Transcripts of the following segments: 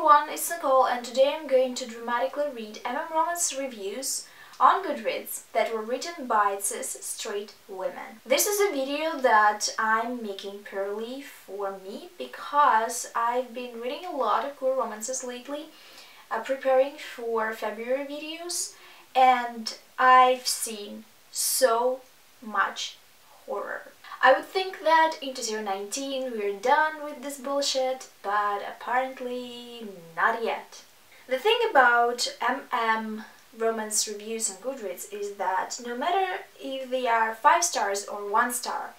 everyone, it's Nicole and today I'm going to dramatically read romance reviews on Goodreads that were written by cis straight women. This is a video that I'm making purely for me because I've been reading a lot of queer romances lately, preparing for February videos, and I've seen so much horror. I would think that in 2019 we're done with this bullshit, but apparently not yet. The thing about romance reviews on Goodreads is that no matter if they are 5 stars or 1 star,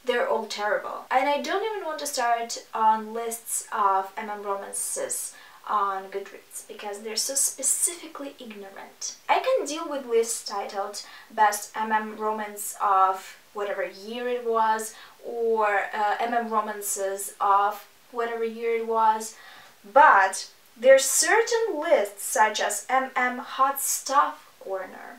they're all terrible. And I don't even want to start on lists of romances on Goodreads because they're so specifically ignorant. I can deal with lists titled Best Romance of whatever year it was, or romances of whatever year it was, but there's certain lists such as Hot Stuff Corner,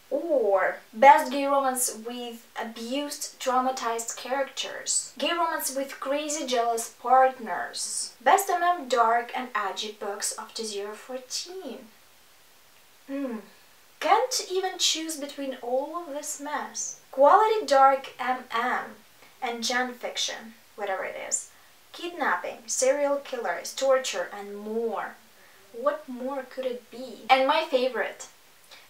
or Best Gay Romance with Abused, Traumatized Characters, Gay Romance with Crazy Jealous Partners, Best Dark and Edgy Books of 2014. Can't even choose between all of this mess. Quality dark and gen fiction, whatever it is. Kidnapping, serial killers, torture, and more. What more could it be? And my favorite.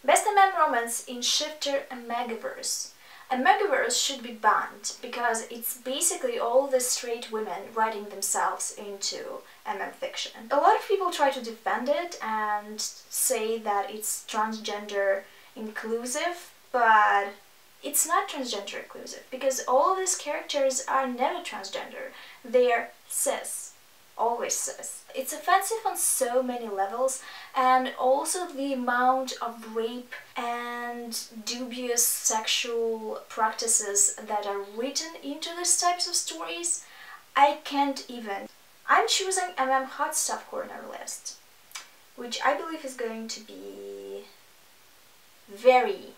Best romance in Shifter and Megaverse. A Megaverse should be banned because it's basically all the straight women writing themselves into fiction. A lot of people try to defend it and say that it's transgender inclusive, but it's not transgender inclusive because all of these characters are never transgender. They're cis. Always cis. It's offensive on so many levels, and also the amount of rape and dubious sexual practices that are written into these types of stories, I can't even. I'm choosing Hot Stuff Corner list, which I believe is going to be very,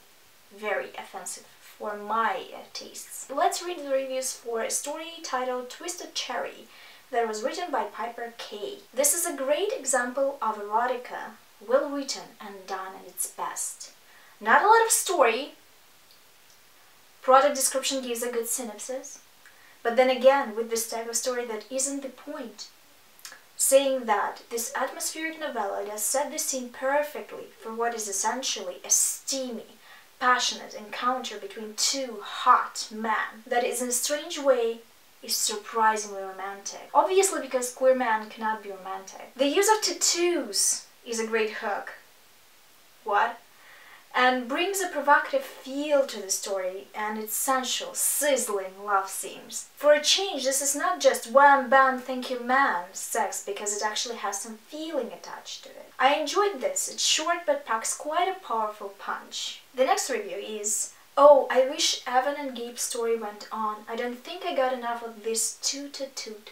very offensive for my tastes. Let's read the reviews for a story titled Twisted Cherry that was written by Piper K. This is a great example of erotica, well written and done at its best. Not a lot of story, product description gives a good synopsis, but then again, with this type of story that isn't the point. Saying that this atmospheric novella does set the scene perfectly for what is essentially a steamy, passionate encounter between two hot men that is in a strange way is surprisingly romantic. Obviously because queer men cannot be romantic. The use of tattoos is a great hook. What? And brings a provocative feel to the story and its sensual, sizzling love scenes. For a change, this is not just wham bam thank you ma'am sex because it actually has some feeling attached to it. I enjoyed this. It's short but packs quite a powerful punch. The next review is, oh, I wish Evan and Gabe's story went on. I don't think I got enough of this toot-a-toot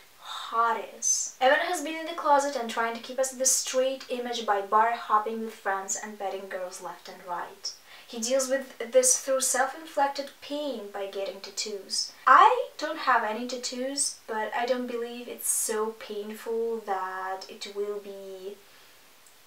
hotties. Evan has been in the closet and trying to keep us the straight image by bar hopping with friends and betting girls left and right. He deals with this through self-inflicted pain by getting tattoos. I don't have any tattoos, but I don't believe it's so painful that it will be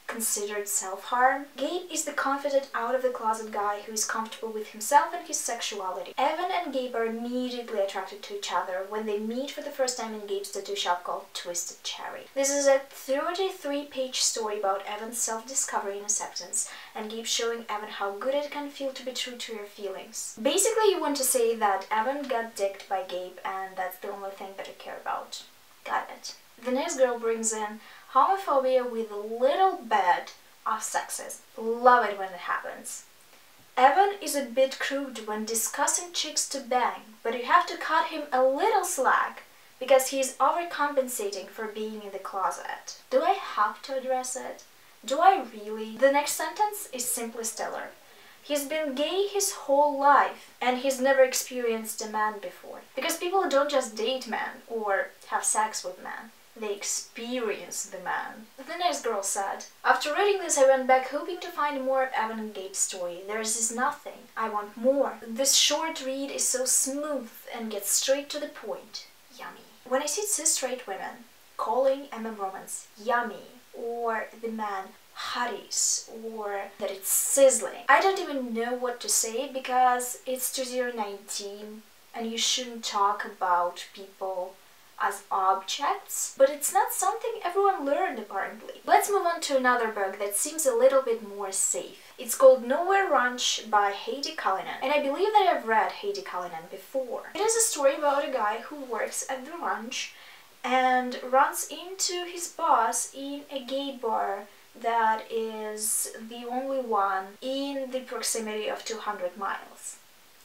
considered self-harm. Gabe is the confident out-of-the-closet guy who is comfortable with himself and his sexuality. Evan and Gabe are immediately attracted to each other when they meet for the first time in Gabe's tattoo shop called Twisted Cherry. This is a 33-page story about Evan's self-discovery and acceptance, and Gabe showing Evan how good it can feel to be true to your feelings. Basically, you want to say that Evan got dicked by Gabe and that's the only thing that you care about. Got it. The next girl brings in homophobia with a little bit of sexism. Love it when it happens. Evan is a bit crude when discussing chicks to bang, but you have to cut him a little slack because he's overcompensating for being in the closet. Do I have to address it? Do I really? The next sentence is simply stellar. He's been gay his whole life and he's never experienced a man before. Because people don't just date men or have sex with men. They experience the man. The next girl said, after reading this I went back hoping to find more of Evan and Gabe's story. There is nothing. I want more. This short read is so smooth and gets straight to the point. Yummy. When I see cis straight women calling MM romance yummy, or the man hotties, or that it's sizzling. I don't even know what to say because it's 2019 and you shouldn't talk about people as objects, but it's not something everyone learned apparently. Let's move on to another book that seems a little bit more safe. It's called Nowhere Ranch by Heidi Cullinan, and I believe that I've read Heidi Cullinan before. It is a story about a guy who works at the ranch and runs into his boss in a gay bar that is the only one in the proximity of 200 miles.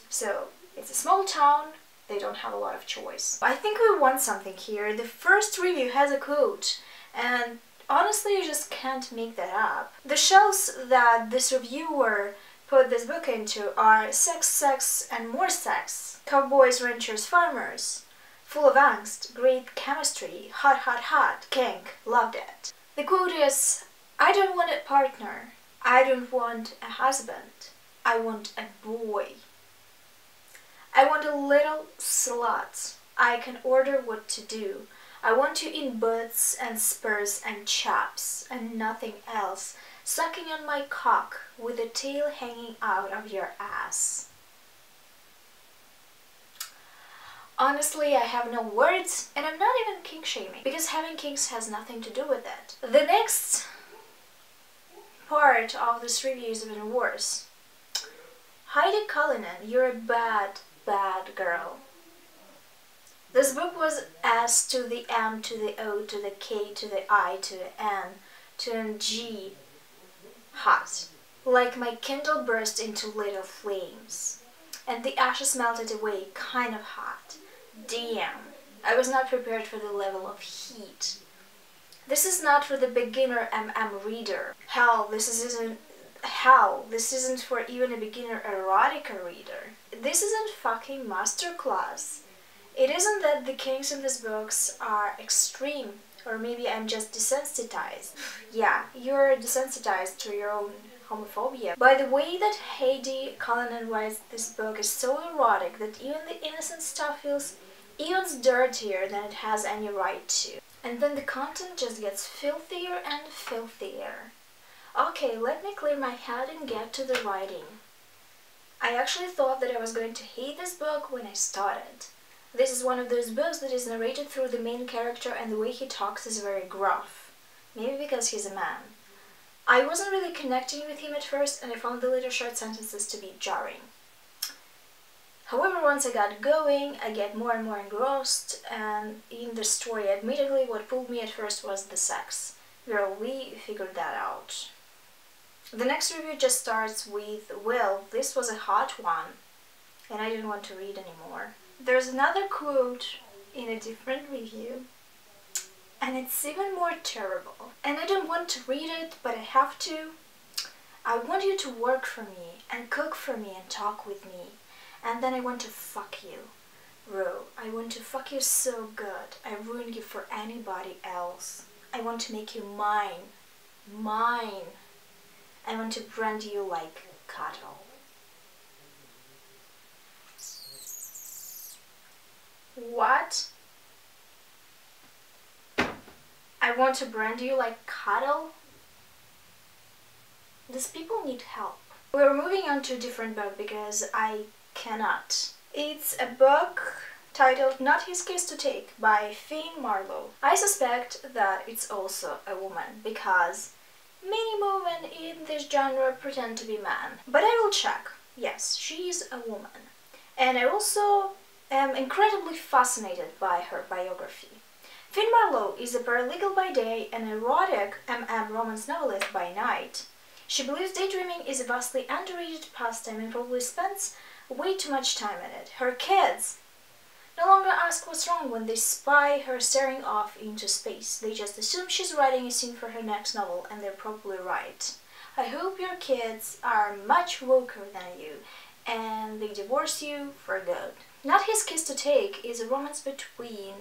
So it's a small town, they don't have a lot of choice. I think we won something here. The first review has a quote, and honestly you just can't make that up. The shelves that this reviewer put this book into are sex, sex, and more sex. Cowboys, ranchers, farmers. Full of angst, great chemistry, hot, hot, hot, kink, loved it. The quote is, "I don't want a partner. I don't want a husband. I want a boy. I want a little slut. I can order what to do. I want you in boots and spurs and chaps and nothing else, sucking on my cock with the tail hanging out of your ass." Honestly, I have no words, and I'm not even kink shaming, because having kinks has nothing to do with it. The next part of this review is even worse. Heidi Cullinan, you're a bad, bad girl. This book was S to the M to the O to the K to the I to the N to the G hot. Like my Kindle burst into little flames, and the ashes melted away, kind of hot. Damn, I was not prepared for the level of heat. This is not for the beginner MM reader. Hell, this isn't for even a beginner erotica reader. This isn't fucking masterclass. It isn't that the kinks in these books are extreme, or maybe I'm just desensitized. Yeah, you're desensitized to your own homophobia. By the way that Heidi Cullinan writes this book is so erotic that even the innocent stuff feels even dirtier than it has any right to. And then the content just gets filthier and filthier. Okay, let me clear my head and get to the writing. I actually thought that I was going to hate this book when I started. This is one of those books that is narrated through the main character and the way he talks is very gruff. Maybe because he's a man. I wasn't really connecting with him at first and I found the little short sentences to be jarring. However, once I got going, I get more and more engrossed, and in the story, admittedly, what pulled me at first was the sex. Girl, we figured that out. The next review just starts with, well, this was a hot one, and I didn't want to read anymore. There's another quote in a different review, and it's even more terrible. And I don't want to read it, but I have to. I want you to work for me, and cook for me, and talk with me. And then I want to fuck you. Bro, I want to fuck you so good. I ruin you for anybody else. I want to make you mine. Mine. I want to brand you like cattle. What? I want to brand you like cattle? These people need help. We're moving on to a different book because I cannot. It's a book titled Not His Kiss to Take by Finn Marlowe. I suspect that it's also a woman because many women in this genre pretend to be men. But I will check. Yes, she is a woman. And I also am incredibly fascinated by her biography. Finn Marlowe is a paralegal by day and erotic MM romance novelist by night. She believes daydreaming is a vastly underrated pastime and probably spends way too much time in it. Her kids no longer ask what's wrong when they spy her staring off into space. They just assume she's writing a scene for her next novel, and they're probably right. I hope your kids are much woker than you, and they divorce you for good. Not His Kiss to Take is a romance between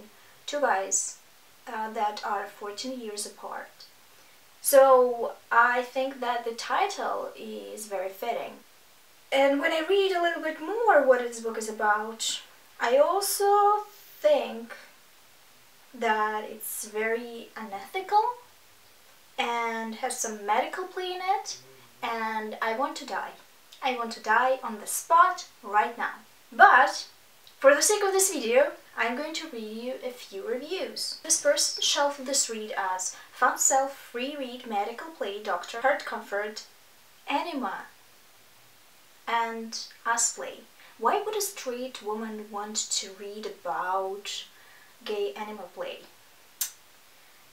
two guys that are 14 years apart. So I think that the title is very fitting. And when I read a little bit more what this book is about, I also think that it's very unethical and has some medical play in it, and I want to die. I want to die on the spot right now. But for the sake of this video, I'm going to read you a few reviews. This person shelved this read as fun self-free read medical play doctor heart comfort anima and us play. Why would a straight woman want to read about gay animal play?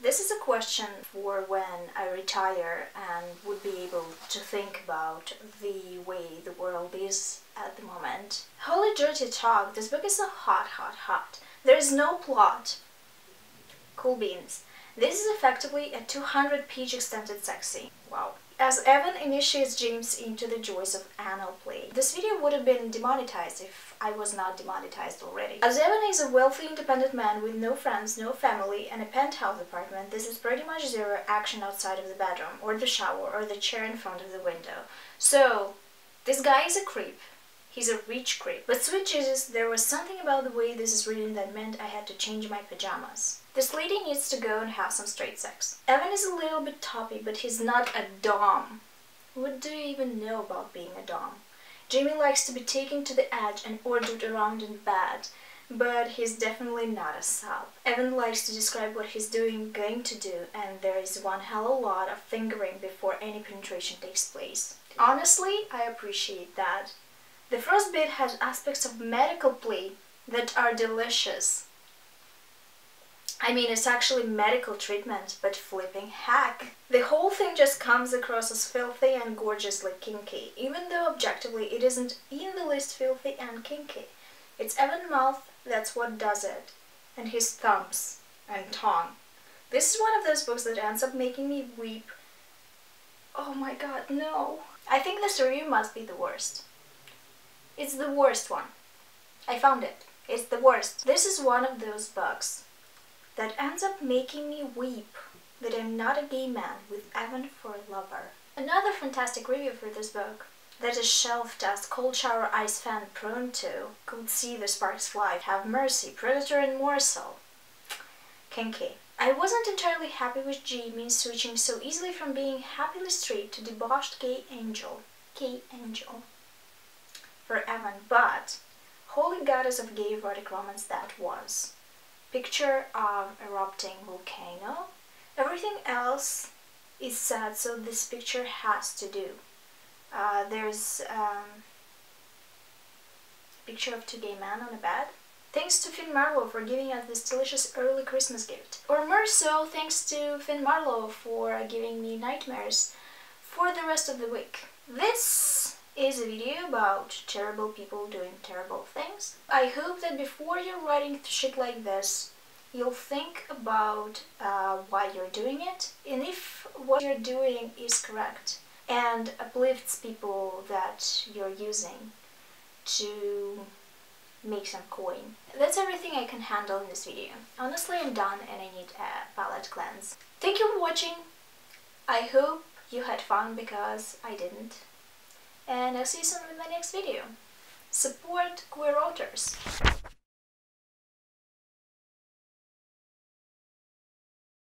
This is a question for when I retire and would be able to think about the way the world is at the moment. Holy dirty talk, this book is so hot. There is no plot. Cool beans. This is effectively a 200-page extended sex scene. Wow. As Evan initiates James into the joys of anal play. This video would have been demonetized if I was not demonetized already. As Evan is a wealthy independent man with no friends, no family, and a penthouse apartment, this is pretty much zero action outside of the bedroom, or the shower, or the chair in front of the window. So, this guy is a creep. He's a rich creep. But sweet Jesus, there was something about the way this is written that meant I had to change my pajamas. This lady needs to go and have some straight sex. Evan is a little bit toppy, but he's not a dom. What do you even know about being a dom? Jamie likes to be taken to the edge and ordered around in bed, but he's definitely not a sub. Evan likes to describe what he's going to do, and there is one hell of a lot of fingering before any penetration takes place. Honestly, I appreciate that. The first bit has aspects of medical play that are delicious. I mean, it's actually medical treatment, but flipping heck. The whole thing just comes across as filthy and gorgeously kinky, even though objectively it isn't in the least filthy and kinky. It's Evan's mouth that's what does it, and his thumbs and tongue. This is one of those books that ends up making me weep. Oh my god, no. I think this review must be the worst. It's the worst one. I found it. It's the worst. This is one of those books that ends up making me weep that I'm not a gay man with Evan for a lover. Another fantastic review for this book that is shelved as cold shower ice fan prone to, could see the sparks fly, have mercy, predator and morsel. Kinky. I wasn't entirely happy with Jamie switching so easily from being happily straight to debauched gay angel. For Evan, but holy goddess of gay erotic romance that was. Picture of erupting volcano. Everything else is sad, so this picture has to do. There's picture of two gay men on a bed. Thanks to Finn Marlowe for giving us this delicious early Christmas gift. Or more so, thanks to Finn Marlowe for giving me nightmares for the rest of the week. This is a video about terrible people doing terrible things. I hope that before you're writing shit like this, you'll think about why you're doing it, and if what you're doing is correct and uplifts people that you're using to make some coin. That's everything I can handle in this video. Honestly, I'm done and I need a palate cleanse. Thank you for watching. I hope you had fun because I didn't. And I'll see you soon in my next video. Support queer authors.